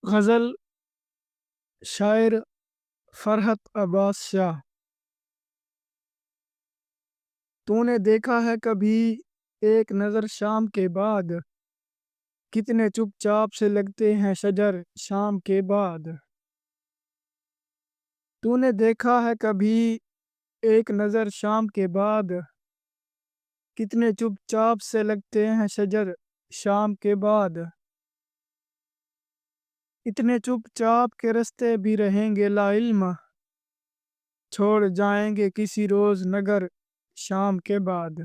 غزل شاعر فرحت عباس شاہ۔ تو نے دیکھا ہے کبھی ایک نظر شام کے بعد، کتنے چپ چاپ سے لگتے ہیں شجر شام کے بعد۔ تو نے دیکھا ہے کبھی ایک نظر شام کے بعد، کتنے چپ چاپ سے لگتے ہیں شجر شام کے بعد۔ اتنے چپ چاپ کے رستے بھی رہیں گے لا علم، چھوڑ جائیں گے کسی روز نگر شام کے بعد۔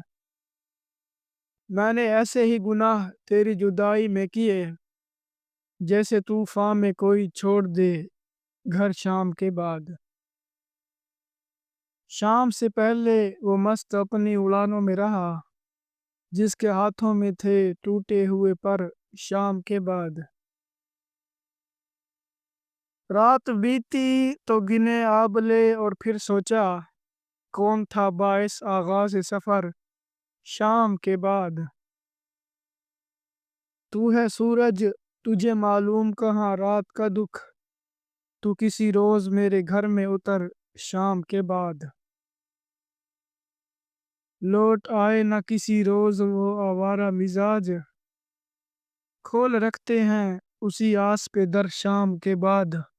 میں نے ایسے ہی گناہ تیری جدائی میں کیے، جیسے طوفان میں کوئی چھوڑ دے گھر شام کے بعد۔ شام سے پہلے وہ مست اپنی اڑانوں میں رہا، جس کے ہاتھوں میں تھے ٹوٹے ہوئے پر شام کے بعد۔ رات بیتی تو گنے آبلے اور پھر سوچا، کون تھا باعث آغاز سفر شام کے بعد۔ تو ہے سورج، تجھے معلوم کہاں رات کا دکھ، تو کسی روز میرے گھر میں اتر شام کے بعد۔ لوٹ آئے نہ کسی روز وہ آوارہ مزاج، کھول رکھتے ہیں اسی آس پہ در شام کے بعد۔